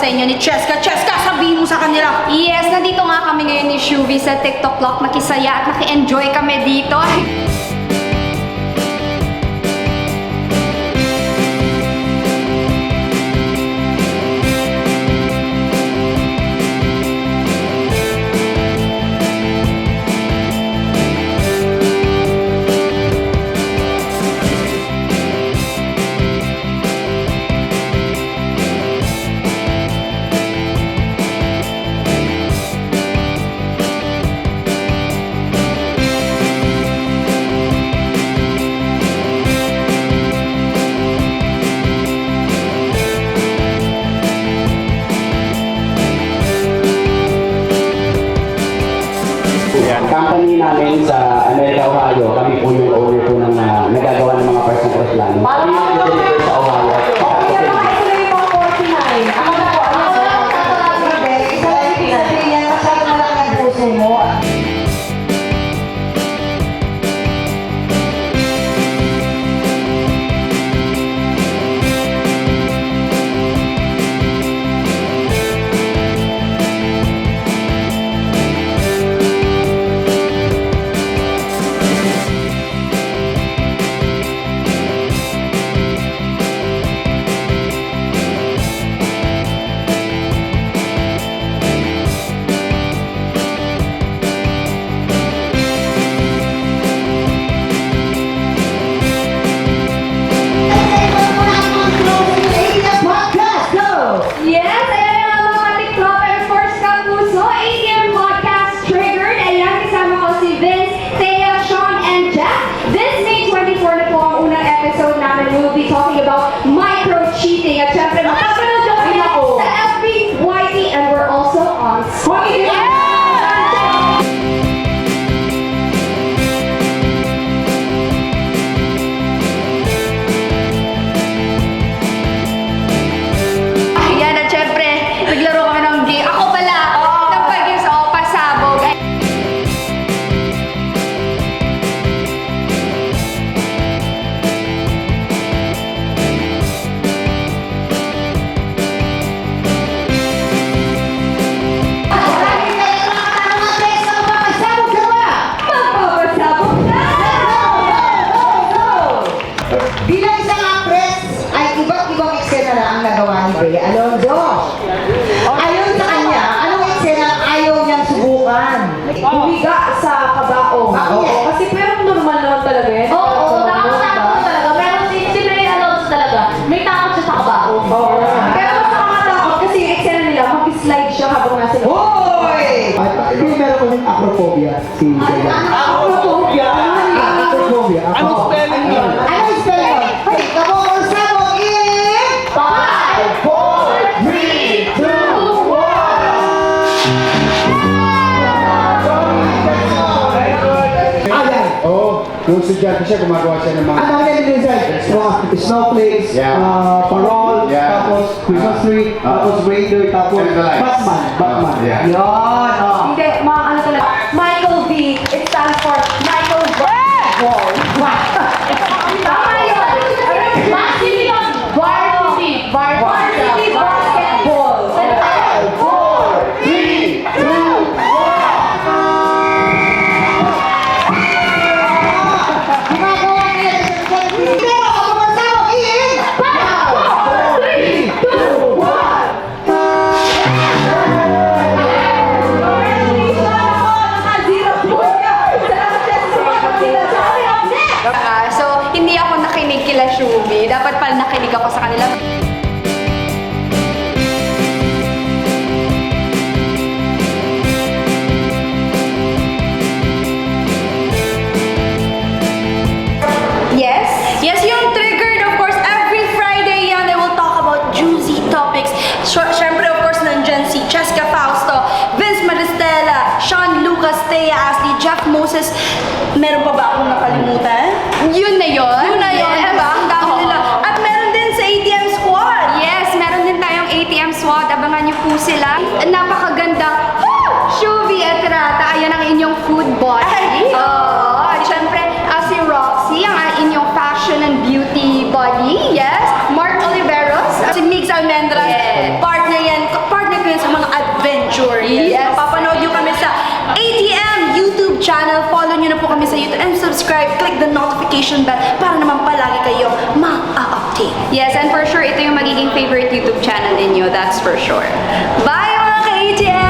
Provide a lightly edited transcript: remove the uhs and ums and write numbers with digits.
inyo ni Cheska. Cheska, sabihin mo sa kanila. Yes, nandito nga kami ngayon ni Shuvi sa TikTok Clock. Nakisaya at naki-enjoy kami dito. Company namin sa America, Ohio, kami po yung owner po ng nagagawa ng mga personal cross land. Kami yung deliver sa Ohio. Yes, ayan nga mga TikTokers, first kapuso, ATM Podcast Triggered. Ayan, kasama ko si Vince, Thea, Sean, and Jeff. This May 24 na po ang unang episode namin. We will be talking about micro-cheating. At syempre, makapanood nyo kami sa FB, YT, and we're also on Spotify. Ayan, at syempre, naglaro kami ng game. Ako pala, nagpagin sa pasabog. Magpapasabog na! Bilang isang actress, ay iba't ibang eksena na ang nagawa ni Bea Alonzo. Ayon sa kanya, anong eksena ang ayaw niyang subukan? Humiga sa kabaong. Bakit? Kasi pero normal naman talaga eh. Oo, nakakatakot talaga. Pero si Bea Alonzo talaga, may takot siya sa kabaong. Oo. Pero mas nakakatakot kasi yung eksena nila, mag-slide siya habang nasa loob. Hoy! Hindi meron kaming acrophobia. Si Bea. Acrophobia? Acrophobia. Anong spelling yun? Ano spell? Hey, kabong sabog in 5, 4, 3, 2, 1! Ayan! Oo. Yung estudyante siya, gumagawa siya ng mga... Ano ang nililin sa'yo? Snowflakes, parol, tapos Christmas tree, tapos reindeer, tapos And the lights. Batman. Yeah. Yun! Oh. Hindi, mga ano talaga. Michael V. It stands for Michael Ball. Tama yun! Maximilian Varsity. Varsity Basketball. 5, 4, 3, 2, Gumagawa niya sa hindi mo kabong sabog in 5, 4, 3, 2, 1! So, hindi ako nakinig kila Shuvi. Dapat pala nakinig ako sa kanila. Yes? Yes, yung triggered, of course, every Friday yan, they will talk about juicy topics. Siyempre, of course, nandyan si Cheska Fausto, Vince Maristela, Sean Lucas, Thea Ashley, Jeff Moses. Meron pa ba akong nakalimutan? Yun na yun. Yun na yun, Yes. diba? Ang dami nila. At meron din sa ATM Squad. Yes, meron din tayong ATM Squad. Abangan niyo po sila. Napakaganda. Shuvi at Rata, ayan ang inyong food body. Oo. Siyempre, si Roxy, ang inyong fashion and beauty body. Yes. Mark Oliveros, si Mix Almendras. Yes. Partner yan. kami sa YouTube and subscribe, click the notification bell para naman palagi kayong ma-update. Yes, and for sure, ito yung magiging favorite YouTube channel ninyo. That's for sure. Bye mga ka-ATM!